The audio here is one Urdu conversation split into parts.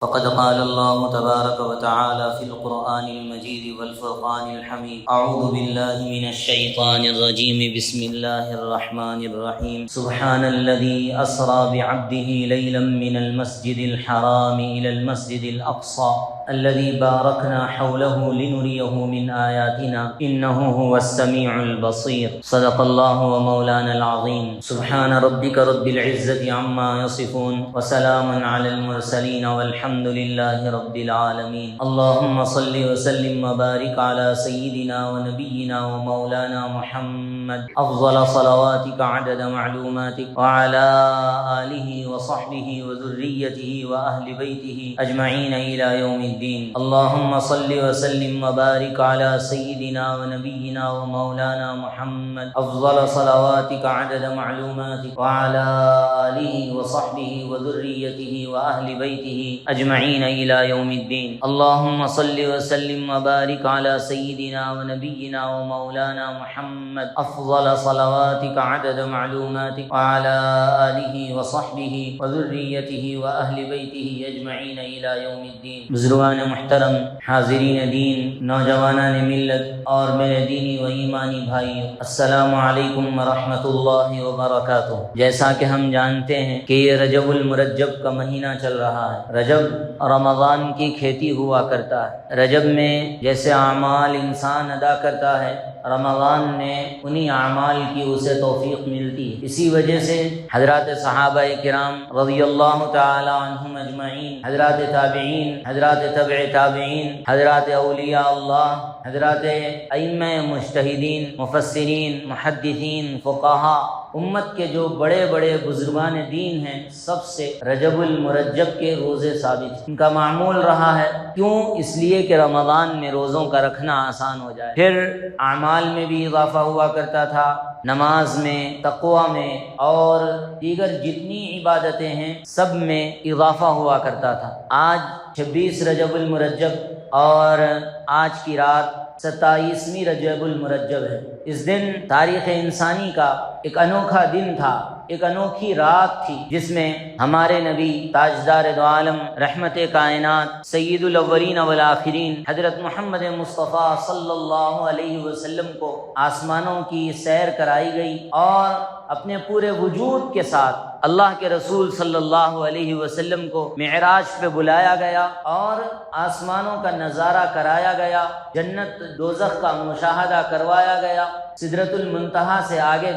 فقد قال الله تبارك وتعالى في القرآن المجيد والفرقان الحميد أعوذ بالله من الشيطان الرجيم بسم الله الرحمن الرحيم سبحان الذي أسرى بعبده ليلا من المسجد الحرام إلى المسجد الأقصى الذي باركنا حوله لنريه من آياتنا إنه هو السميع البصير صدق الله ومولانا العظيم سبحان ربك رب العزة عما يصفون وسلام على المرسلين والحمد لله رب العالمين اللهم صل وسلم وبارك على سيدنا ونبينا ومولانا محمد أفضل صلواتك عدد معلوماتك وعلى آله وصحبه وذريته وأهل بيته أجمعين إلى يوم الدين اللهم صل وسلم وبارك على سيدنا ونبينا ومولانا محمد أفضل صلواتك عدد معلوماتك وعلى آله وصحبه وذريته وأهل بيته أجمعين إلى يوم الدين اللهم صل وسلم وبارك على سيدنا ونبينا ومولانا محمد أفضل صلواتك عدد معلوماتك وعلى آله وصحبه وذريته وأهل بيته أجمعين إلى يوم الدين بزرگان محترم، حاضرین دین، نوجوانان ملت اور میرے دینی و ایمانی بھائیو، السلام علیکم ورحمۃ اللہ وبرکاتہ۔ جیسا کہ ہم جانتے ہیں کہ یہ رجب المرجب کا مہینہ چل رہا ہے۔ رجب رمضان کی کھیتی ہوا کرتا ہے۔ رجب میں جیسے اعمال انسان ادا کرتا ہے، رمضان میں انہی اعمال کی اسے توفیق ملتی ہے۔ اسی وجہ سے حضرات صحابہ کرام رضی اللہ تعالی عنہم اجمعین، حضرات تابعین، حضرات تبع تابعین، حضرات اولیاء اللہ، حضرات ائمہ مجتہدین، مفسرین، محدثین، فقہاء، امت کے جو بڑے بڑے بزرگان دین ہیں، سب سے رجب المرجب کے روزے ثابت ہیں۔ ان کا معمول رہا ہے، کیوں؟ اس لیے کہ رمضان میں روزوں کا رکھنا آسان ہو جائے۔ پھر اعمال میں بھی اضافہ ہوا کرتا تھا، نماز میں، تقوی میں اور دیگر جتنی عبادتیں ہیں سب میں اضافہ ہوا کرتا تھا۔ آج 26 رجب المرجب اور آج کی رات 27ویں رجب المرجب ہے۔ اس دن تاریخ انسانی کا ایک انوکھا دن تھا، ایک انوکھی رات تھی، جس میں ہمارے نبی تاجدار دو عالم، رحمت کائنات، سید الاولین والآخرین، حضرت محمد مصطفیٰ صلی اللہ علیہ وسلم کو آسمانوں کی سیر کرائی گئی اور اپنے پورے وجود کے ساتھ اللہ کے رسول صلی اللہ علیہ وسلم کو معراج پہ بلایا گیا اور آسمانوں کا نظارہ کرایا گیا، جنت دوزخ کا مشاہدہ کروایا گیا، سدرۃ المنتہا سے آگے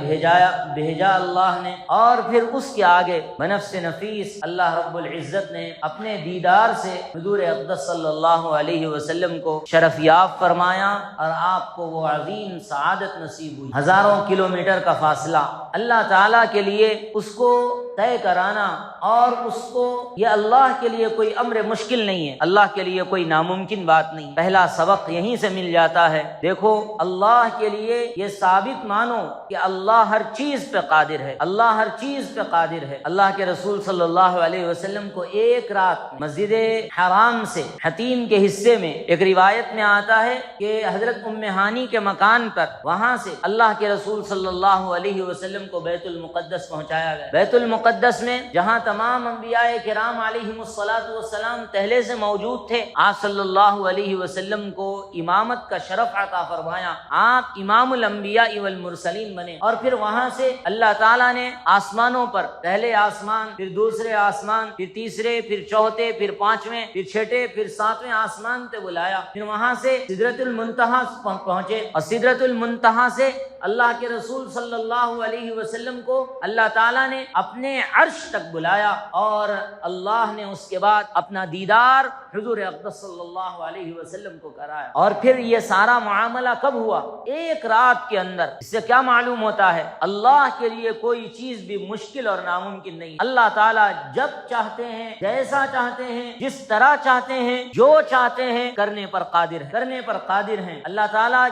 بھیجا اللہ نے، اور پھر اس کے آگے بنفس نفیس اللہ رب العزت نے اپنے دیدار سے حضور اقدس صلی اللہ علیہ وسلم کو شرف یاب فرمایا اور آپ کو وہ عظیم سعادت نصیب ہوئی۔ ہزاروں کلومیٹر کا فاصلہ اللہ تعالیٰ کے لیے اس کو طے کرانا، اور اس کو یہ اللہ کے لیے کوئی امر مشکل نہیں ہے، اللہ کے لیے کوئی ناممکن بات نہیں۔ پہلا سبق یہیں سے مل جاتا ہے۔ دیکھو، اللہ کے لیے یہ ثابت مانو کہ اللہ ہر چیز پہ قادر ہے، اللہ ہر چیز پہ قادر ہے۔ اللہ کے رسول صلی اللہ علیہ وسلم کو ایک رات مسجد حرام سے حتیم کے حصے میں، ایک روایت میں آتا ہے کہ حضرت ام ہانی کے مکان پر، وہاں سے اللہ کے رسول صلی اللہ علیہ وسلم کو بیت المقدس پہنچایا گیا۔ بیت المقدس میں جہاں تمام انبیاء کرام علیہم الصلاۃ والسلام پہلے سے موجود تھے، آپ صلی اللہ علیہ وسلم کو امامت کا شرف عطا فرمایا، آپ امام الانبیاء والمرسلین بنے، اور پھر وہاں سے اللہ تعالیٰ نے آسمانوں پر، پہلے آسمان، پھر دوسرے آسمان، پھر تیسرے، پھر چوتھے، پھر پانچویں، پھر چھٹے، پھر ساتویں آسمان پہ بلایا، پھر وہاں سے سدرۃ المنتہا پہنچے، اور سدرۃ المنتہا سے اللہ کے رسول صلی اللہ علیہ وسلم کو اللہ تعالیٰ نے اپنے عرش تک بلایا، اور اللہ نے اس کے بعد اپنا دیدار حضور اقدس صلی اللہ علیہ وسلم کو کرایا۔ اور پھر یہ سارا معاملہ کب ہوا؟ ایک رات کے اندر۔ اس سے کیا معلوم ہوتا ہے؟ اللہ کے لیے کوئی چیز بھی مشکل اور ناممکن نہیں۔ اللہ تعالیٰ جب چاہتے ہیں، جیسا چاہتے ہیں، جس طرح چاہتے ہیں، جو چاہتے ہیں، کرنے پر قادر ہیں، کرنے پر قادر ہیں۔ اللہ تعالیٰ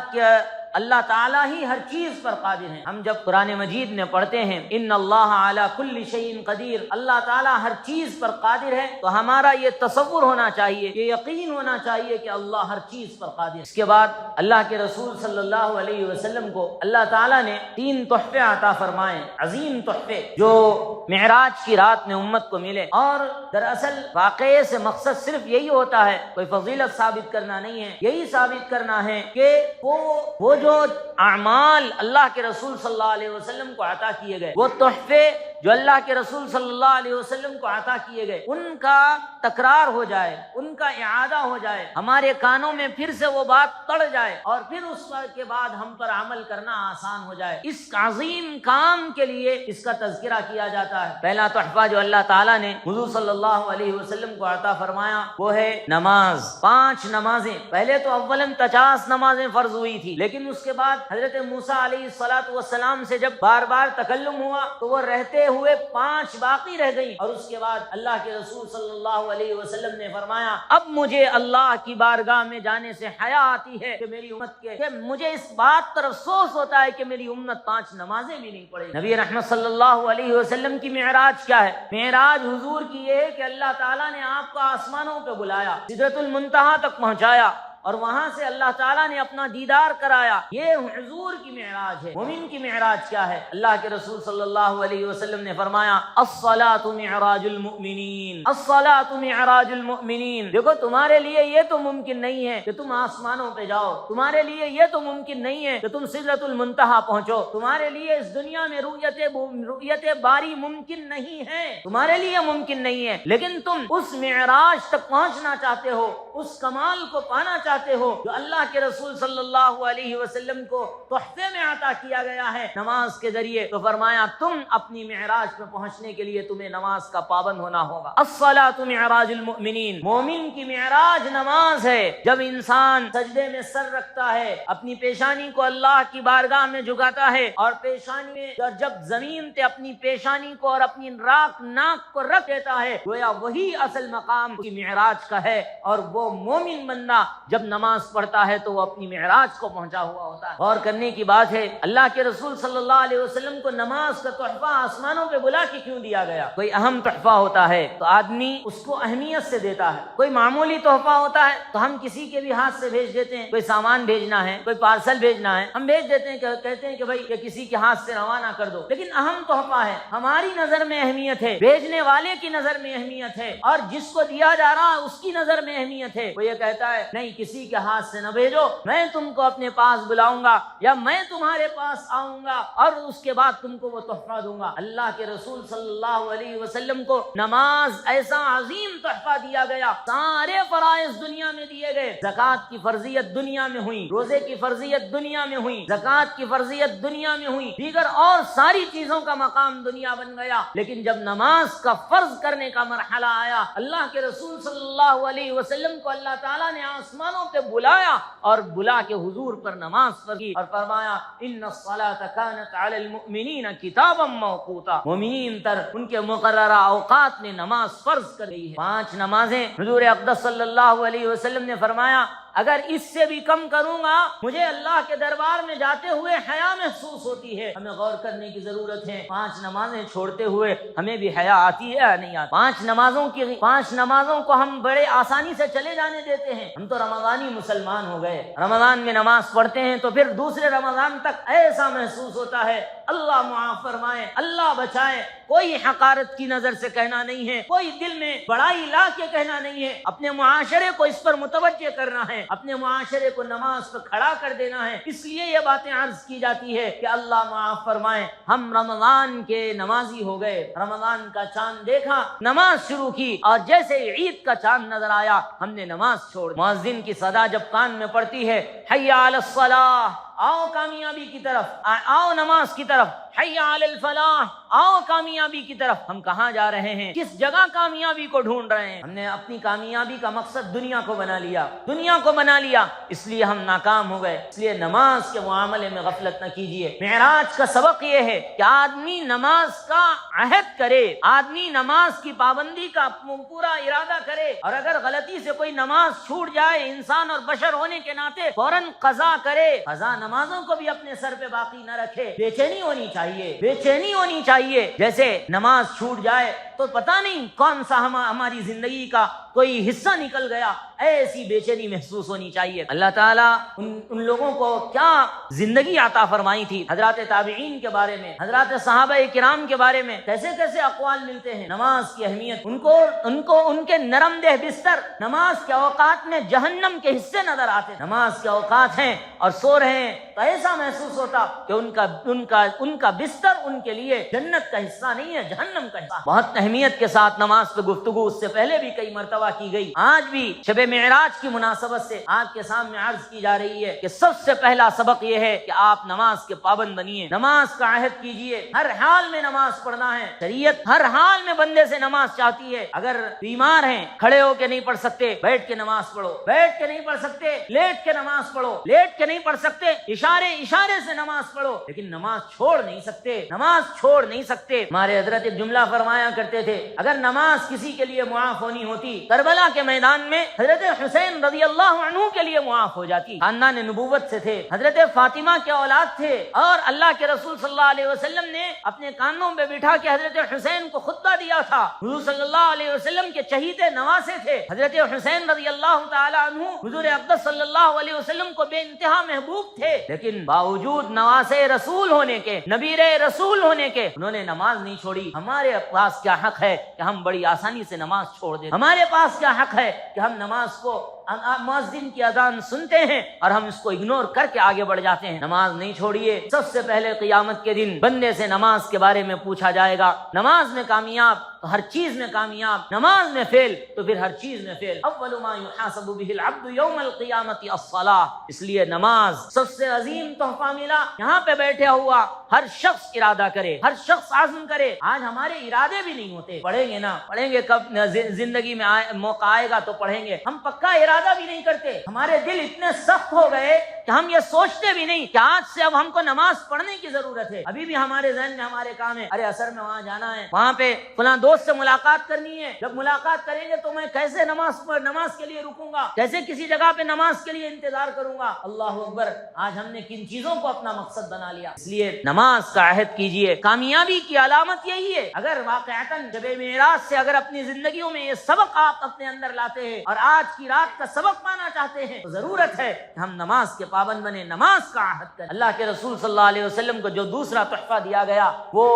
اللہ تعالیٰ ہی ہر چیز پر قادر ہیں۔ ہم جب قرآن مجید میں پڑھتے ہیں ان اللہ علی کل شیء قدیر، اللہ تعالیٰ ہر چیز پر قادر ہے، تو ہمارا یہ تصور ہونا چاہیے، یہ یقین ہونا چاہیے کہ اللہ ہر چیز پر قادر ہے۔ اس کے بعد اللہ کے رسول صلی اللہ علیہ وسلم کو اللہ تعالیٰ نے 3 تحفے عطا فرمائے، عظیم تحفے جو معراج کی رات میں امت کو ملے، اور دراصل واقعے سے مقصد صرف یہی ہوتا ہے، کوئی فضیلت ثابت کرنا نہیں ہے، یہی ثابت کرنا ہے کہ وہ جو اعمال اللہ کے رسول صلی اللہ علیہ وسلم کو عطا کیے گئے، وہ تحفے جو اللہ کے رسول صلی اللہ علیہ وسلم کو عطا کیے گئے، ان کا تکرار ہو جائے، ان کا اعادہ ہو جائے، ہمارے کانوں میں پھر سے وہ بات پڑ جائے، اور پھر اس کے بعد ہم پر عمل کرنا آسان ہو جائے۔ اس عظیم کام کے لیے اس کا تذکرہ کیا جاتا ہے۔ پہلا تحفہ جو اللہ تعالیٰ نے حضور صلی اللہ علیہ وسلم کو عطا فرمایا وہ ہے نماز، 5 نمازیں۔ پہلے تو اولاً 50 نمازیں فرض ہوئی تھی، لیکن اس کے بعد حضرت موسیٰ علیہ السلام سے جب بار بار تکلم ہوا تو وہ رہتے ہوئے 5 باقی رہ گئی، اور اس کے بعد اللہ کے رسول صلی اللہ علیہ وسلم نے فرمایا اب مجھے اللہ کی بارگاہ میں جانے سے حیا آتی ہے کہ میری امت کہ مجھے اس بات پر افسوس ہوتا ہے کہ میری امت 5 نمازیں بھی نہیں پڑھے۔ نبی رحمت صلی اللہ علیہ وسلم کی معراج کیا ہے؟ معراج حضور کی یہ ہے کہ اللہ تعالیٰ نے آپ کو آسمانوں پہ بلایا، سدرۃ المنتہا تک پہنچایا، اور وہاں سے اللہ تعالیٰ نے اپنا دیدار کرایا۔ یہ حضور کی معراج ہے۔ مومن کی معراج کیا ہے؟ اللہ کے رسول صلی اللہ علیہ وسلم نے فرمایا الصلاۃ معراج المؤمنین، الصلاۃ معراج المؤمنین۔ دیکھو تمہارے لیے یہ تو ممکن نہیں ہے کہ تم آسمانوں پہ جاؤ، تمہارے لیے یہ تو ممکن نہیں ہے کہ تم سدرۃ المنتہا پہنچو، تمہارے لیے اس دنیا میں رؤیت باری ممکن نہیں ہے، تمہارے لیے ممکن نہیں ہے، لیکن تم اس معراج تک پہنچنا چاہتے ہو، اس کمال کو پانا چاہتے ہو جو اللہ کے رسول صلی اللہ علیہ وسلم کو تحفے میں عطا کیا گیا ہے نماز کے ذریعے، تو فرمایا تم اپنی معراج پر پہنچنے کے لیے تمہیں نماز کا پابند ہونا ہوگا۔ الصلاۃ معراج المؤمنین، مومن کی معراج نماز ہے۔ جب انسان سجدے میں سر رکھتا ہے، اپنی پیشانی کو اللہ کی بارگاہ میں جھکاتا ہے، اور پیشانی میں جب زمین پہ اپنی پیشانی کو اور اپنی ناک کو رکھ دیتا ہے، گویا وہی اصل مقام کی معراج کا ہے، اور وہ مومن بندہ جب نماز پڑھتا ہے تو وہ اپنی معراج کو پہنچا ہوا ہوتا ہے۔ غور کرنے کی بات ہے، اللہ کے رسول صلی اللہ علیہ وسلم کو نماز کا تحفہ آسمانوں پہ بلا کے کیوں دیا گیا؟ کوئی اہم تحفہ ہوتا ہے تو آدمی اس کو اہمیت سے دیتا ہے، کوئی معمولی تحفہ ہوتا ہے تو ہم کسی کے بھی ہاتھ سے بھیج دیتے ہیں، کوئی سامان بھیجنا ہے، کوئی پارسل بھیجنا ہے، ہم بھیج دیتے ہیں، کہتے ہیں کہ بھائی یہ کسی کے ہاتھ سے روانہ کر دو، لیکن اہم تحفہ ہے، ہماری نظر میں اہمیت ہے، بھیجنے والے کی نظر میں اہمیت ہے، اور جس کو دیا جا رہا ہے اس کی نظر میں اہمیت ہے۔ وہ یہ کہتا ہے نہیں کسی کے ہاتھ سے نہ بھیجو، میں تم کو اپنے پاس بلاؤں گا، یا میں تمہارے پاس آؤں گا اور اس کے بعد تم کو وہ تحفہ دوں گا۔ اللہ کے رسول صلی اللہ علیہ وسلم کو نماز ایسا عظیم تحفہ دیا گیا، سارے فرائض دنیا میں دیے گئے، زکوٰۃ کی فرضیت دنیا میں ہوئی، روزے کی فرضیت دنیا میں ہوئی، زکوٰۃ کی فرضیت دنیا میں ہوئی، دیگر اور ساری چیزوں کا مقام دنیا بن گیا، لیکن جب نماز کا فرض کرنے کا مرحلہ آیا، اللہ کے رسول صلی اللہ علیہ وسلم کو اللہ تعالیٰ نے آسمانوں پہ بلایا، اور بلا کے حضور پر نماز فرض کی، اور فرمایا ان الصلاۃ کانت علی المؤمنین کتابا موقوتا، مومنین پر ان کے مقررہ اوقات میں نماز فرض کر گئی ہے۔ 5 نمازیں حضور اقدس صلی اللہ علیہ وسلم نے فرمایا اگر اس سے بھی کم کروں گا مجھے اللہ کے دربار میں جاتے ہوئے حیا محسوس ہوتی ہے۔ ہمیں غور کرنے کی ضرورت ہے، 5 نمازیں چھوڑتے ہوئے ہمیں بھی حیا آتی ہے یا نہیں آتی؟ 5 نمازوں کو ہم بڑے آسانی سے چلے جانے دیتے ہیں۔ ہم تو رمضانی مسلمان ہو گئے، رمضان میں نماز پڑھتے ہیں تو پھر دوسرے رمضان تک ایسا محسوس ہوتا ہے اللہ معاف فرمائے، اللہ بچائے، کوئی حقارت کی نظر سے کہنا نہیں ہے، کوئی دل میں بڑائی لا کے کہنا نہیں ہے، اپنے معاشرے کو اس پر متوجہ کرنا ہے، اپنے معاشرے کو نماز پر کھڑا کر دینا ہے۔ اس لیے یہ باتیں عرض کی جاتی ہے کہ اللہ معاف فرمائے، ہم رمضان کے نمازی ہو گئے، رمضان کا چاند دیکھا، نماز شروع کی، اور جیسے عید کا چاند نظر آیا ہم نے نماز چھوڑ۔ مؤذن کی صدا جب کان میں پڑتی ہے حی علی الصلاۃ، آؤ کامیابی کی طرف، آؤ نماز کی طرف، حی علی الفلاح، آؤ کامیابی کی طرف، ہم کہاں جا رہے ہیں؟ کس جگہ کامیابی کو ڈھونڈ رہے ہیں؟ ہم نے اپنی کامیابی کا مقصد دنیا کو بنا لیا، اس لیے ہم ناکام ہو گئے۔ اس لیے نماز کے معاملے میں غفلت نہ کیجیے۔ معراج کا سبق یہ ہے کہ آدمی نماز کا عہد کرے، آدمی نماز کی پابندی کا پورا ارادہ کرے، اور اگر غلطی سے کوئی نماز چھوٹ جائے انسان اور بشر ہونے کے ناطے فوراً قضا کرے۔ قضا نہ نمازوں کو بھی اپنے سر پہ باقی نہ رکھے. بے چینی ہونی چاہیے, بے چینی ہونی چاہیے. جیسے نماز چھوٹ جائے تو پتہ نہیں کون سا ہماری زندگی کا کوئی حصہ نکل گیا, ایسی بے چینی محسوس ہونی چاہیے. اللہ تعالیٰ ان لوگوں کو کیا زندگی عطا فرمائی تھی. حضرات تابعین کے بارے میں, حضرات صحابہ کرام کے بارے میں کیسے کیسے اقوال ملتے ہیں. نماز کی اہمیت, ان کو ان کے نرم دہ بستر نماز کے اوقات میں جہنم کے حصے نظر آتے. نماز کے اوقات ہیں اور سو رہے ہیں تو ایسا محسوس ہوتا کہ ان کا بستر ان کے لیے جنت کا حصہ نہیں ہے, جہنم کا حصہ. بہت اہمیت کے ساتھ نماز پہ گفتگو اس سے پہلے بھی کئی مرتبہ کی گئی. آج بھی شب معراج کی مناسبت سے آپ کے سامنے عرض کی جا رہی ہے کہ سب سے پہلا سبق یہ ہے کہ آپ نماز کے پابند بنیے, نماز کا عہد کیجیے. ہر حال میں نماز پڑھنا ہے. شریعت ہر حال میں بندے سے نماز چاہتی ہے. اگر بیمار ہیں کھڑے ہو کے نہیں پڑھ سکتے, بیٹھ کے نماز پڑھو. بیٹھ کے نہیں پڑھ سکتے, لیٹ کے نماز پڑھو. لیٹ کے نہیں پڑھ سکتے, اشارے سے نماز پڑھو. لیکن نماز چھوڑ نہیں سکتے, نماز چھوڑ نہیں سکتے. ہمارے حضرت ایک جملہ فرمایا کرتے تھے, اگر نماز کسی کے لیے معاف ہونی ہوتی, کربلا کے میدان میں حضرت حسین رضی اللہ عنہ کے لیے معاف ہو جاتی. خاندان نبوت سے تھے, حضرت فاطمہ کے اولاد تھے, اور اللہ کے رسول صلی اللہ علیہ وسلم نے اپنے کانوں پہ بٹھا کے حضرت حسین کو خطبہ دیا تھا. حضور صلی اللہ علیہ وسلم کے چہیتے نواسے تھے. حضرت حسین رضی اللہ تعالی عنہ حضور اقدس صلی اللہ علیہ وسلم کو بے انتہا محبوب تھے, لیکن باوجود نواسے رسول ہونے کے, نبیر رسول ہونے کے, انہوں نے نماز نہیں چھوڑی. ہمارے پاس کیا حق ہے کہ ہم بڑی آسانی سے نماز چھوڑ دیں؟ ہمارے پاس کیا حق ہے کہ ہم نماز کو مؤذن کی اذان سنتے ہیں اور ہم اس کو اگنور کر کے آگے بڑھ جاتے ہیں؟ نماز نہیں چھوڑیے. سب سے پہلے قیامت کے دن بندے سے نماز کے بارے میں پوچھا جائے گا. نماز میں کامیاب تو ہر چیز میں کامیاب, نماز میں فیل تو پھر ہر چیز میں فیل. اول ما يحاسب به العبد يوم القیامت الصلاۃ. اس لیے نماز سب سے عظیم تحفہ ملا. یہاں پہ بیٹھے ہوا ہر شخص ارادہ کرے, ہر شخص عزم کرے. آج ہمارے ارادے بھی نہیں ہوتے. پڑھیں گے نا, پڑھیں گے کب زندگی میں موقع آئے گا تو پڑھیں گے. ہم پکا ارادہ بھی نہیں کرتے. ہمارے دل اتنے سخت ہو گئے کہ ہم یہ سوچتے بھی نہیں کہ آج سے اب ہم کو نماز پڑھنے کی ضرورت ہے. ابھی بھی ہمارے ذہن میں ہمارے کام ہے, ارے اثر میں وہاں جانا ہے, وہاں پہ فلاں دوست سے ملاقات کرنی ہے, جب ملاقات کریں گے تو میں کیسے نماز کے لیے رکوں گا, کیسے کسی جگہ پہ نماز کے لیے انتظار کروں گا. اللہ اکبر, آج ہم نے کن چیزوں کو اپنا مقصد بنا لیا. اس لیے نماز کا عہد کیجیے. کامیابی کی علامت یہی ہے. اگر واقعتاً شب معراج سے اگر اپنی زندگیوں میں یہ سبق آپ اپنے اندر لاتے ہیں اور آج کی رات کا سبق پانا چاہتے ہیں تو ضرورت ہے کہ ہم نماز کے پابند بنے, نماز کا عہد کریں. اللہ کے رسول صلی اللہ علیہ وسلم کو جو دوسرا تحفہ دیا گیا وہ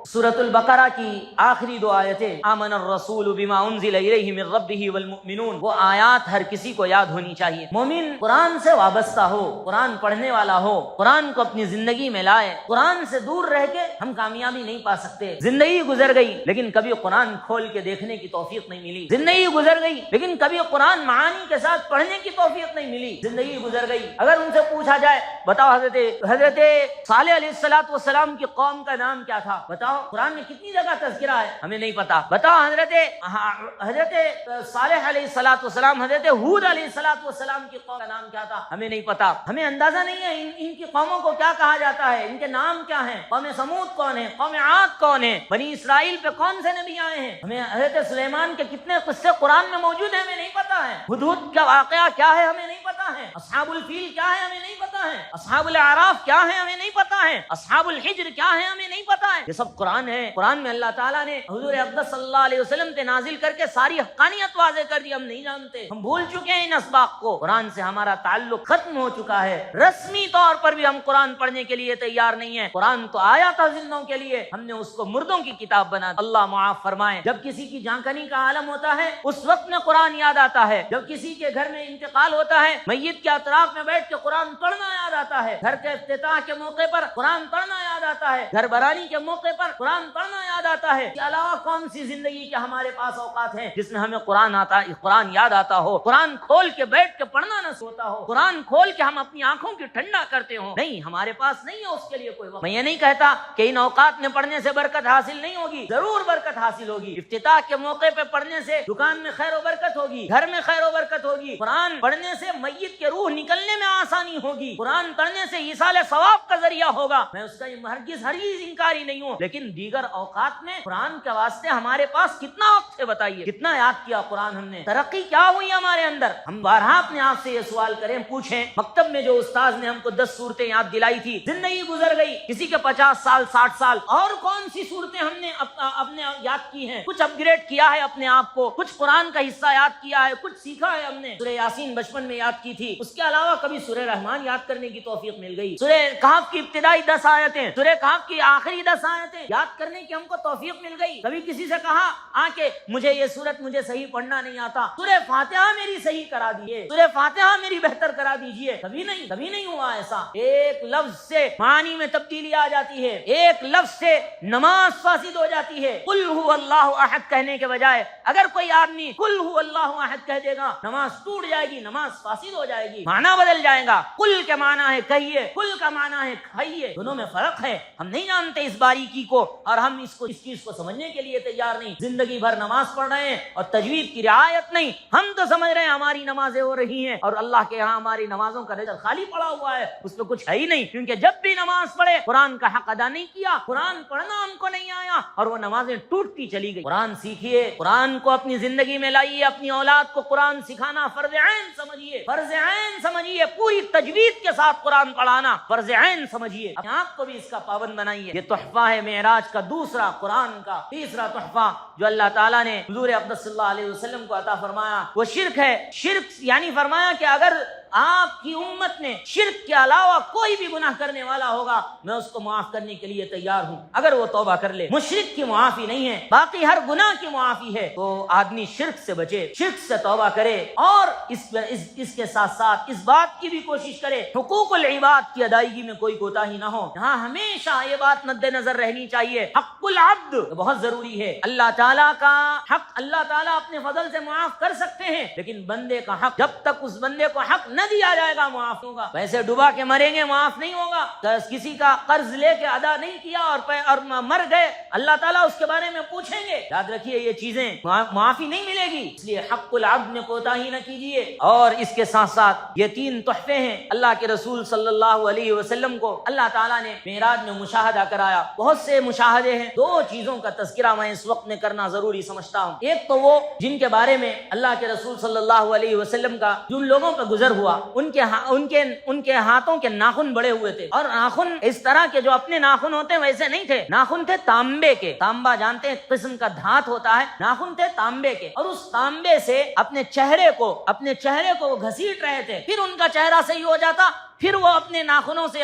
سورۃ البقرہ کی آخری 2 آیتیں, آمن الرسول بما انزل الیہ من ربہ والمؤمنون. وہ آیات ہر کسی کو یاد ہونی چاہیے. مومن قرآن سے وابستہ ہو, قرآن پڑھنے والا ہو, قرآن کو اپنی زندگی میں لائے. قرآن سے دور رہ کے ہم کامیابی نہیں پا سکتے. زندگی گزر گئی لیکن کبھی قرآن کھول کے دیکھنے کی توفیق نہیں ملی. زندگی گزر گئی لیکن کبھی قرآن معانی کے ساتھ پڑھنے کی توفیق نہیں ملی. زندگی گزر گئی. اگر ان سے پوچھا جائے, بتاؤ حضرت صالح علیہ السلام کی قوم کا نام کیا تھا, بتاؤ قرآن میں کتنی جگہ تذکرہ ہے, ہمیں نہیں پتا. بتاؤ حضرت صالح علیہ السلام, حضرت ہود علیہ السلام کی قوم کا نام کیا تھا, ہمیں نہیں پتا. ہمیں اندازہ نہیں ہے ان کی قوموں کو کیا کہا جاتا ہے, ان کے نام کیا ہیں. قوم سمود کون ہے, قوم عاد کون ہے, بنی اسرائیل پہ کون سے نبی آئے ہیں. ہمیں حضرت سلیمان کے کتنے قصے قرآن میں موجود ہیں, ہمیں نہیں پتا ہے. ہدہد کا واقعہ کیا ہے, ہمیں نہیں پتا ہے. اصحاب الفیل کیا ہے, ہمیں نہیں پتا ہے. اصحاب الاعراف کیا ہے, ہمیں نہیں پتا ہے. اصحاب الحجر کیا ہے, ہمیں نہیں پتا ہے. یہ سب قرآن ہے. قرآن میں اللہ تعالیٰ نے حضور اقدس صلی اللہ علیہ وسلم پہ نازل کر کے ساری حقانیت واضح کر دی. ہم نہیں جانتے, ہم بھول چکے ہیں ان اسباق کو. قرآن سے ہمارا تعلق ختم ہو چکا ہے. رسمی طور پر بھی ہم قرآن پڑھنے کے لیے تیار نہیں ہیں. قرآن تو آیا تھا زندوں کے لیے, ہم نے اس کو مردوں کی کتاب بنا. اللہ معاف فرمائے. جب کسی کی جانکنی کا عالم ہوتا ہے اس وقت میں قرآن یاد آتا ہے. جب کسی کے گھر میں انتقال ہوتا ہے میت کے اطراف میں بیٹھ کے قرآن پڑھنا یاد آتا ہے. گھر کے افتتاح کے موقع پر قرآن پڑھنا یاد آتا ہے. گھر برانی کے موقع پر قرآن پڑھنا یاد آتا ہے. اس کے علاوہ کون سی زندگی کے ہمارے پاس اوقات ہیں جس میں ہمیں قرآن یاد آتا ہو, قرآن کھول کے بیٹھ کے پڑھنا نہ سوتا ہو, قرآن کھول کے ہم اپنی آنکھوں کی ٹھنڈا کرتے ہوں. نہیں, ہمارے پاس نہیں ہے اس کے لیے کوئی وقت. میں یہ نہیں کہتا کہ ان اوقات میں پڑھنے سے برکت حاصل نہیں ہوگی, ضرور برکت حاصل ہوگی. افتتاح کے موقع پہ پڑھنے سے دکان میں خیر و برکت ہوگی, گھر میں خیر و برکت ہوگی. قرآن پڑھنے سے میت تجوید کے روح نکلنے میں آسانی ہوگی، قرآن پڑھنے سے ایصال ثواب کا ذریعہ ہوگا، میں اس کا ہرگز انکاری نہیں ہوں، لیکن دیگر اوقات میں قرآن کے واسطے ہمارے پاس کتنا وقت ہے بتائیے، کتنا یاد کیا قرآن ہم نے، ترقی کیا ہوئی ہمارے اندر؟ ہم بارہا اپنے آپ سے یہ سوال کریں، پوچھیں، مکتب میں جو استاذ نے ہم کو 10 صورتیں یاد دلائی تھی، زندگی گزر گئی، کسی کے 50 سال 60 سال، اور کون سی صورتیں ہم نے اپنے یاد کی ہیں؟ کچھ اپ گریڈ کیا ہے اپنے آپ کو، کچھ قرآن کا حصہ یاد کیا ہے، کچھ سیکھا ہے ہم نے۔ سورہ یاسین بچپن میں یاد کی تھی، اس کے علاوہ کبھی سورہ رحمان یاد کرنے کی توفیق مل گئی، سورہ کہف کی ابتدائی 10 آیتیں، سورہ کہف کی آخری 10 آیتیں یاد کرنے کی ہم کو توفیق مل گئی۔ کبھی کسی سے کہا آ کے مجھے یہ سورت مجھے صحیح پڑھنا نہیں آتا، سورہ فاتحہ میری صحیح کرا دیجیے، سورہ فاتحہ میری بہتر کرا دیجیے، کبھی نہیں ہوا ایسا۔ ایک لفظ سے معانی میں تبدیلی آ جاتی ہے، ایک لفظ سے نماز فاسد ہو جاتی ہے۔ قل هو اللہ احد کہنے کے بجائے اگر کوئی آدمی قل هو اللہ احد کہہ دے گا، نماز ٹوٹ جائے گی، نماز فاسد ہو جائے گی، معنی بدل جائے گا۔ قل کے معنی ہے کہیے، قل کا معنی ہے کھائیے، دونوں میں فرق ہے۔ ہم نہیں جانتے اس باریکی کو، اور ہم اس چیز کو سمجھنے کے لیے تیار نہیں۔ زندگی بھر نماز پڑھ رہے ہیں اور تجوید کی رعایت نہیں، ہم تو سمجھ رہے ہیں ہماری نمازیں ہو رہی ہیں، اور اللہ کے ہاں ہماری نمازوں کا رجل خالی پڑا ہوا ہے، اس پہ کچھ ہے ہی نہیں، کیونکہ جب بھی نماز پڑھے قرآن کا حق ادا نہیں کیا، قرآن پڑھنا ہم کو نہیں آیا، اور وہ نمازیں ٹوٹتی چلی گئی۔ قرآن سیکھیے، قرآن کو اپنی زندگی میں لائیے، اپنی اولاد کو قرآن سکھانا فرض عین سمجھیے، فرض عین سمجھیے، پوری تجوید کے ساتھ قرآن پڑھانا فرض عین سمجھیے، اپنے آپ کو بھی اس کا پابند بنائیے۔ یہ تحفہ ہے معراج کا دوسرا، قرآن کا تیسرا تحفہ جو اللہ تعالیٰ نے حضور اقدس صلی اللہ علیہ وسلم کو عطا فرمایا، وہ شرک ہے۔ شرک یعنی فرمایا کہ اگر آپ کی امت میں شرک کے علاوہ کوئی بھی گناہ کرنے والا ہوگا، میں اس کو معاف کرنے کے لیے تیار ہوں، اگر وہ توبہ کر لے۔ مشرک کی معافی نہیں ہے، باقی ہر گناہ کی معافی ہے۔ تو آدمی شرک سے بچے، شرک سے توبہ کرے، اور اس کے ساتھ ساتھ اس بات کی بھی کوشش کرے حقوق العباد کی ادائیگی میں کوئی کوتاہی نہ ہو۔ یہاں ہمیشہ یہ بات مد نظر رہنی چاہیے، حق العبد بہت ضروری ہے۔ اللہ تعالیٰ کا حق اللہ تعالیٰ اپنے فضل سے معاف کر سکتے ہیں، لیکن بندے کا حق جب تک اس بندے کو حق نہ دیا جائے گا معاف ہوگا۔ پیسے ڈبا کے مریں گے معاف نہیں ہوگا، کسی کا قرض لے کے ادا نہیں کیا اور مر گئے، اللہ تعالیٰ اس کے بارے میں پوچھیں گے۔ یاد رکھیے یہ چیزیں معافی نہیں ملے گی، اس لیے حق العبد میں کوتاہی نہ کیجیے۔ اور اس کے ساتھ ساتھ یہ 3 تحفے ہیں اللہ کے رسول صلی اللہ علیہ وسلم کو اللہ تعالیٰ نے معراج میں مشاہدہ کرایا۔ بہت سے مشاہدے ہیں، 2 چیزوں کا تذکرہ میں اس وقت میں کرنا ضروری سمجھتا ہوں۔ ایک تو وہ جن کے بارے میں اللہ کے رسول صلی اللہ علیہ وسلم کا جن لوگوں پہ گزر ہوا، ان کے ہاتھوں کے ناخن بڑے ہوئے تھے، اور ناخن اس طرح کے جو اپنے ناخن ہوتے ہیں ویسے نہیں تھے، ناخن تھے تانبے کے۔ تانبا جانتے ہیں قسم کا دھات ہوتا ہے، ناخن تھے تانبے کے، اور اس تانبے سے اپنے چہرے کو وہ گھسیٹ رہے تھے، پھر ان کا چہرہ صحیح ہو جاتا، پھر وہ اپنے ناخنوں سے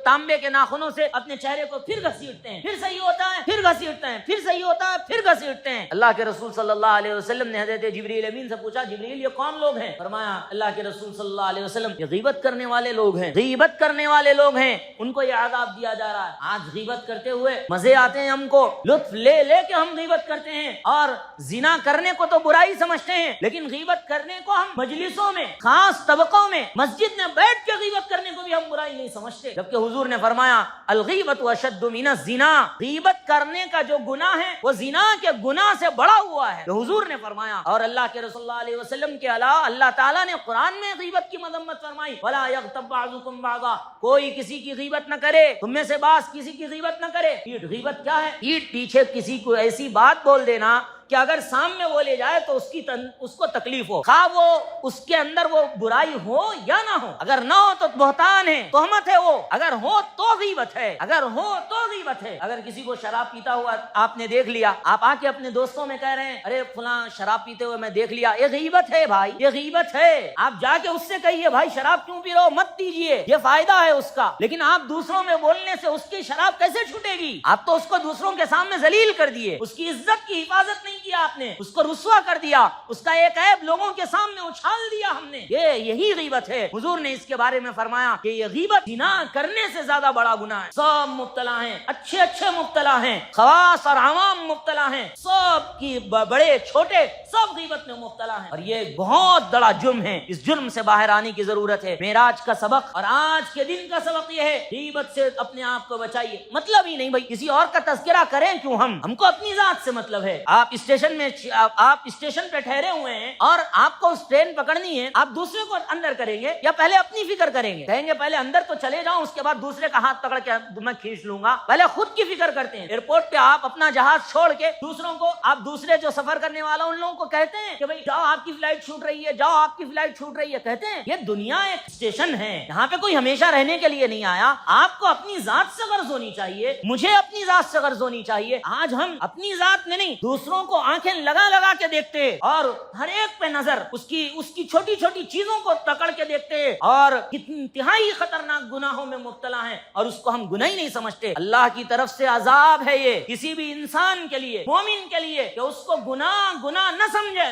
تانبے کے ناخنوں سے اپنے چہرے کو پھر گھسیٹتے ہیں، پھر صحیح ہوتا ہے، پھر گھسیٹتے ہیں، پھر صحیح ہوتا ہے، پھر گھسیٹتے ہیں۔ اللہ کے رسول صلی اللہ علیہ وسلم نے حضرت جبریل امین سے پوچھا، جبریل یہ کون لوگ ہیں؟ فرمایا اللہ کے رسول صلی اللہ علیہ وسلم، یہ غیبت کرنے والے لوگ ہیں، غیبت کرنے والے لوگ ہیں، ان کو یہ عذاب دیا جا رہا ہے۔ آج غیبت کرتے ہوئے مزے آتے ہیں، ہم کو لطف لے کے ہم غیبت کرتے ہیں، اور زنا کرنے کو تو برائی سمجھتے ہیں، لیکن غیبت کرنے کو ہم مجلسوں میں، خاص طبقوں میں، مسجد میں بیٹھ کے غیبت کرنے کو بھی ہم برائی نہیں سمجھتے، جبکہ حضور نے فرمایا الغیبت اشد من الزنا، غیبت کرنے کا جو گناہ ہے وہ زنا کے گناہ سے بڑا ہوا ہے، تو حضور نے فرمایا۔ اور اللہ کے رسول صلی اللہ علیہ وسلم کے علاوہ اللہ تعالیٰ نے قرآن میں غیبت کی مذمت فرمائی، ولا یغتب بعضکم بعضا، کوئی کسی کی غیبت نہ کرے، تم میں سے بعض کسی کی غیبت نہ کرے۔ پیٹھ غیبت کیا ہے؟ پیٹھ پیچھے کسی کو ایسی بات بول دینا کہ اگر سامنے وہ لے جائے تو اس کو تکلیف ہو، خواہ وہ اس کے اندر وہ برائی ہو یا نہ ہو، اگر نہ ہو تو بہتان ہے، تہمت ہے، وہ اگر ہو تو غیبت ہے، اگر ہو تو غیبت ہے۔ اگر کسی کو شراب پیتا ہوا آپ نے دیکھ لیا، آپ آ کے اپنے دوستوں میں کہہ رہے ہیں ارے فلاں شراب پیتے ہوئے میں دیکھ لیا، یہ غیبت ہے بھائی، یہ غیبت ہے۔ آپ جا کے اس سے کہیے بھائی شراب کیوں پی رہے ہو، مت پیجیے، یہ فائدہ ہے اس کا، لیکن آپ دوسروں میں بولنے سے اس کی شراب کیسے چھوٹے گی؟ آپ تو اس کو دوسروں کے سامنے ذلیل کر دیے، اس کی عزت کی حفاظت نہیں کیا آپ نے، اس کو رسوا کر دیا، اس کا ایک عیب لوگوں کے سامنے اچھال دیا ہم نے، یہی غیبت ہے۔ حضور نے اس کے بارے میں فرمایا کہ یہ غیبت زنا کرنے سے زیادہ بڑا گناہ ہے۔ سب مبتلا ہیں، اچھے مبتلا ہیں، خواص اور عوام مبتلا ہیں، سب کی بڑے چھوٹے سب غیبت میں مبتلا ہیں، اور یہ بہت بڑا جرم ہے، اس جرم سے باہر آنے کی ضرورت ہے۔ معراج کا سبق اور آج کے دن کا سبق یہ ہے، غیبت سے اپنے آپ کو بچائیے۔ مطلب ہی نہیں بھائی کسی اور کا تذکرہ کریں کیوں، ہم کو اپنی ذات سے مطلب ہے۔ آپ اس اسٹیشن میں آپ اسٹیشن پہ ٹھہرے ہوئے ہیں اور آپ کو اس ٹرین پکڑنی ہے، آپ دوسرے کو اندر کریں گے یا پہلے اپنی فکر کریں گے؟ کہیں گے پہلے اندر تو چلے جاؤں، اس کے بعد دوسرے کا ہاتھ پکڑ کے میں کھینچ لوں گا۔ پہلے خود کی فکر کرتے ہیں۔ ایئرپورٹ پہ آپ اپنا جہاز چھوڑ کے دوسروں کو، آپ دوسرے جو سفر کرنے والا ان لوگوں کو کہتے ہیں کہ بھائی جاؤ آپ کی فلائٹ چھوٹ رہی ہے، جاؤ آپ کی فلائٹ چھوٹ رہی ہے۔ کہتے ہیں یہ دنیا ایک اسٹیشن ہے، یہاں پہ کوئی ہمیشہ رہنے کے لیے نہیں آیا۔ آپ کو اپنی ذات سے غرض ہونی چاہیے، مجھے اپنی ذات سے غرض ہونی چاہیے۔ آج ہم اپنی ذات میں نہیں، دوسروں کو آنکھیں لگا لگا کے دیکھتے اور ہر ایک پہ نظر اس کی چھوٹی چھوٹی چیزوں کو پکڑ کے دیکھتے اور انتہائی خطرناک گناہوں میں مبتلا ہیں اور اس کو ہم گناہ ہی نہیں سمجھتے۔ اللہ کی طرف سے عذاب ہے یہ کسی بھی انسان کے لیے، مومن کے لیے، کہ اس کو گناہ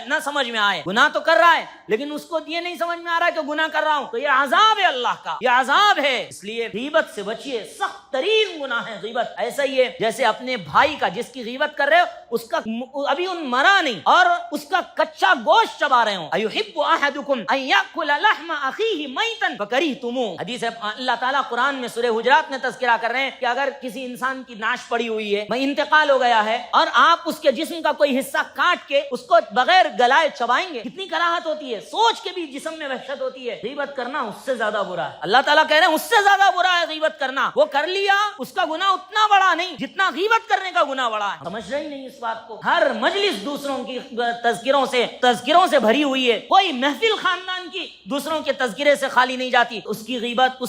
نہ سمجھ میں آئے۔ گناہ تو کر رہا ہے لیکن اس کو یہ نہیں سمجھ میں آ رہا ہے کہ گناہ کر رہا ہوں، تو یہ عذاب ہے اللہ کا، یہ عذاب ہے۔ اس لیے غیبت سے بچیے، سخت ترین گناہ ہے غیبت۔ ایسا ہی ہے جیسے اپنے بھائی کا جس کی غیبت کر رہے ہو، اس کا ابھی مرا نہیں اور اس کا کچا گوشت چبا رہے ہوں۔ ایحب احدکم ان یاکل لحم اخیہ میتا فکرہتموہ، حدیث ہے اللہ تعالیٰ قرآن میں سورہ حجرات میں تذکرہ کر رہے ہیں کہ اگر کسی انسان کی ناش پڑی ہوئی ہے، انتقال ہو گیا ہے، اور آپ اس کے جسم کا کوئی حصہ کاٹ کے اس کو بغیر گلائے چبائیں گے، کتنی کراہت ہوتی ہے، سوچ کے بھی جسم میں وحشت ہوتی ہے۔ غیبت کرنا اس سے زیادہ برا ہے، اللہ تعالیٰ کہہ رہے ہیں اس سے زیادہ برا ہے غیبت کرنا۔ وہ کر لیا، اس کا گناہ اتنا بڑا نہیں جتنا غیبت کرنے کا گناہ بڑا ہے۔ سمجھ رہے نہیں اس بات کو؟ ہر مجلس دوسروں کی تذکروں سے بھری ہوئی ہے، کوئی محفل خاندان کی دوسروں کے تذکرے سے خالی نہیں جاتی۔ اس کی غیبت،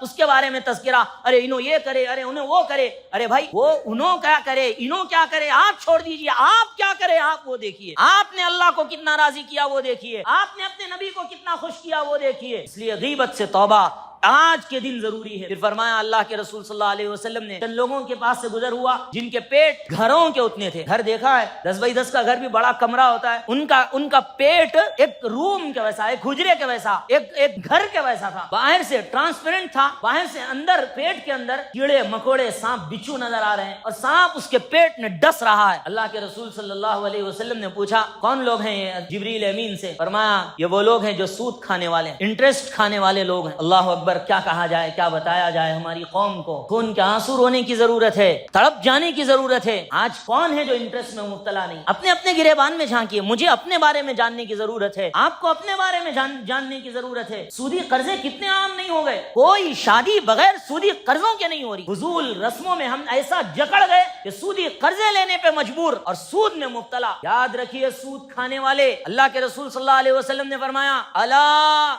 اس کے بارے میں تذکرہ، ارے انہوں یہ کرے، ارے انہیں وہ کرے۔ ارے بھائی وہ انہوں کیا کرے، انہوں کیا کرے، آپ چھوڑ دیجئے، آپ کیا کرے آپ وہ دیکھیے۔ آپ نے اللہ کو کتنا راضی کیا وہ دیکھیے، آپ نے اپنے نبی کو کتنا خوش کیا وہ دیکھیے۔ اس لیے غیبت سے توبہ آج کے دن ضروری ہے۔ پھر فرمایا اللہ کے رسول صلی اللہ علیہ وسلم نے، چند لوگوں کے پاس سے گزر ہوا جن کے پیٹ گھروں کے اتنے تھے۔ گھر دیکھا ہے، 10x10 کا گھر بھی بڑا کمرہ ہوتا ہے، ان کا پیٹ ایک روم کے ویسا، ایک حجرے کے ویسا، ایک گھر کے ویسا تھا۔ باہر سے ٹرانسپیرنٹ تھا، باہر سے اندر پیٹ کے اندر کیڑے مکوڑے سانپ بچھو نظر آ رہے ہیں اور سانپ اس کے پیٹ میں ڈس رہا ہے۔ اللہ کے رسول صلی اللہ علیہ وسلم نے پوچھا کون لوگ ہیں یہ؟ جبریل امین سے۔ فرمایا یہ وہ لوگ ہیں جو سود کھانے والے ہیں، انٹرسٹ کھانے والے لوگ ہیں۔ اللہ اکبر! کیا کہا جائے، کیا بتایا جائے؟ ہماری قوم کو خون کے آنسو رونے کی ضرورت ہے، تڑپ جانے کی ضرورت ہے۔ آج کون ہے جو انٹرسٹ میں مبتلا نہیں؟ اپنے گریبان میں جھانکیے، مجھے اپنے بارے میں جاننے کی ضرورت ہے، آپ کو اپنے بارے میں جاننے کی ضرورت ہے۔ سودی قرضے کتنے عام نہیں ہو گئے، کوئی شادی بغیر سودی قرضوں کے نہیں ہو رہی۔ فضول رسموں میں ہم ایسا جکڑ گئے کہ سودی قرضے لینے پہ مجبور اور سود میں مبتلا۔ یاد رکھیے سود کھانے والے، اللہ کے رسول صلی اللہ علیہ وسلم نے فرمایا الا،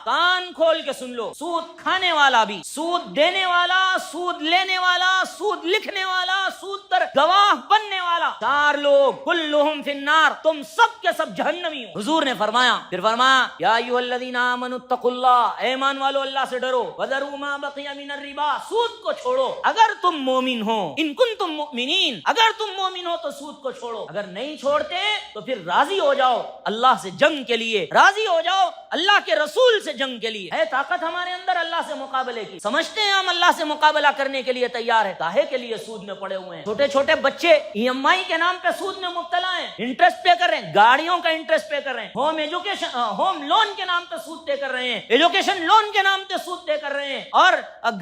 کان کھول کے سن لو، سود کھانے والا بھی، سود دینے والا، سود لینے والا، سود لکھنے والا، سود پر گواہ بننے والا، چار لوگ کلہم فی النار، تم سب کے سب جہنمی ہو۔ حضور نے فرمایا، پھر فرمایا یا ایھا الذین آمنوا اتقوا اللہ، اے ایمان والو اللہ سے ڈرو، وذروا ما بقی من الربا، سود کو چھوڑو اگر تم مومن ہو، ان کنتم مؤمنین، اگر تم مومن ہو تو سود کو چھوڑو، اگر نہیں چھوڑتے تو پھر راضی ہو جاؤ اللہ سے جنگ کے لیے، راضی ہو جاؤ اللہ کے رسول سے جنگ کے لیے۔ ہے طاقت ہمارے اندر اللہ سے مقابلے کی، سمجھتے ہیں ہم اللہ سے مقابلہ کرنے کے لیے تیار ہے، کاہے کے لیے سود میں پڑے ہوئے ہیں۔ چھوٹے چھوٹے بچے ای ایم آئی کے نام پہ سود میں مبتلا ہیں، انٹرسٹ پے کر رہے ہیں، گاڑیوں کا انٹرسٹ پے کر رہے ہیں، ہوم لون کے نام پہ سود پے کر رہے ہیں، ایجوکیشن لون کے نام پہ سود پے کر رہے ہیں، اور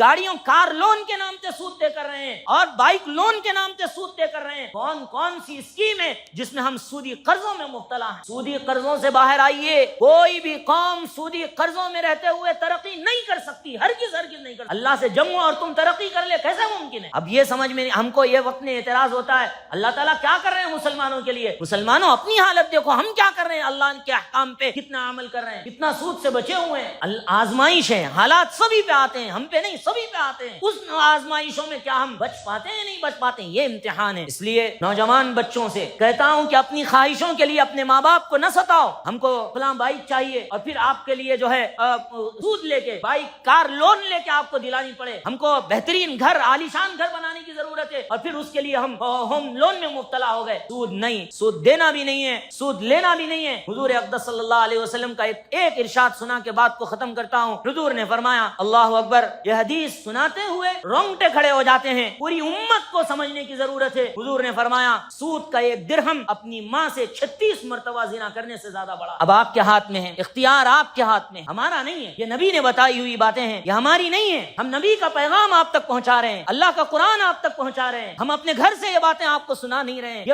گاڑیوں کار لون کے نام پہ سود پے کر رہے ہیں، اور بائک لون کے نام پہ سود پے کر رہے ہیں۔ کون سی اسکیم ہے جس میں ہم سودی قرضوں میں مبتلا ہیں؟ سودی قرضوں سے باہر آئیے۔ کوئی بھی قوم سودی قرضوں میں رہتے ہوئے ترقی نہیں کر سکتی، ہرگز نہیں کر سکتی۔ اللہ سے جنگ اور تم ترقی کر لے، کیسے ممکن ہے؟ اب یہ سمجھ میں ہم کو یہ وقت میں اعتراض ہوتا ہے، اللہ تعالیٰ کیا کر رہے ہیں مسلمانوں کے لیے؟ مسلمانوں اپنی حالت دیکھو، ہم کیا کر رہے ہیں؟ اللہ کے احکام پہ کتنا عمل کر رہے ہیں، کتنا سود سے بچے ہوئے ہیں۔ آزمائش ہے، حالات سبھی پہ آتے ہیں، ہم پہ نہیں، سبھی پہ آتے ہیں۔ اس آزمائشوں میں کیا ہم بچ پاتے ہیں؟ نہیں بچ پاتے ہیں، یہ امتحان ہے۔ اس لیے نوجوان بچوں سے کہتا ہوں کہ اپنی خواہشوں کے لیے اپنے ماں باپ کو نہ ستاؤ، ہم کو فلاں بائک چاہیے اور پھر آپ کے لیے جو ہے سود لے کے بائک کار لون لے کے آپ کو دلانی پڑے، ہم کو بہترین گھر، عالیشان گھر بنانے کی ضرورت ہے اور پھر اس کے لیے ہم ہوم لون میں مبتلا ہو گئے۔ سود نہیں، سود دینا بھی نہیں ہے، سود لینا بھی نہیں ہے۔ حضور اقدس صلی اللہ علیہ وسلم کا ایک ارشاد سنا کے بات کو ختم کرتا ہوں۔ حضور نے فرمایا، اللہ اکبر، یہ حدیث سناتے ہوئے رونگٹے کھڑے ہو جاتے ہیں، پوری امت کو سمجھنے کی ضرورت ہے۔ حضور نے فرمایا سود کا ایک درہم اپنی ماں سے 36 مرتبہ زنا کرنے سے زیادہ بڑا۔ اب آپ کے ہاتھ میں ہے، اختیار اختیار آپ کے ہاتھ میں، ہمارا نہیں ہے. یہ نبی نے بتائی ہوئی باتیں ہیں، یہ ہماری نہیں ہیں. ہم نبی کا پیغام آپ تک پہنچا رہے ہیں، اللہ کا قرآن آپ تک پہنچا رہے ہیں. ہم اپنے گھر سے یہ باتیں آپ کو سنا نہیں رہے ہیں.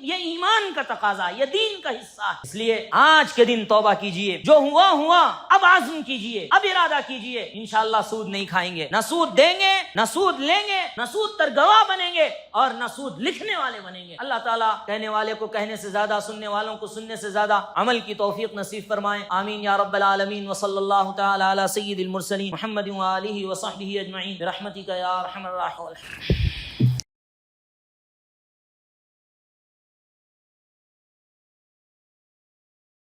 یہ ایمان کا تقاضا، یہ دین کا حصہ ہے. اس لیے آج کے دن توبہ کیجئے، جو ہوا ہوا، اب عزم کیجئے، اب ارادہ کیجئے. انشاءاللہ سود نہیں کھائیں گے، نہ سود دیں گے، نہ سود لیں گے، نہ سود پر گواہ بنیں گے، اور نہ سود لکھنے والے بنیں گے. اللہ تعالیٰ کہنے والے کو کہنے سے زیادہ، سننے والوں کو سننے سے زیادہ عمل کی توفیق نصیب فرمائیں. آمین یا رب العالمین. وصلی اللہ تعالی علی سید المرسلین محمد وآلہ وصحبہ اجمعین برحمتک یا ارحم الراحمین.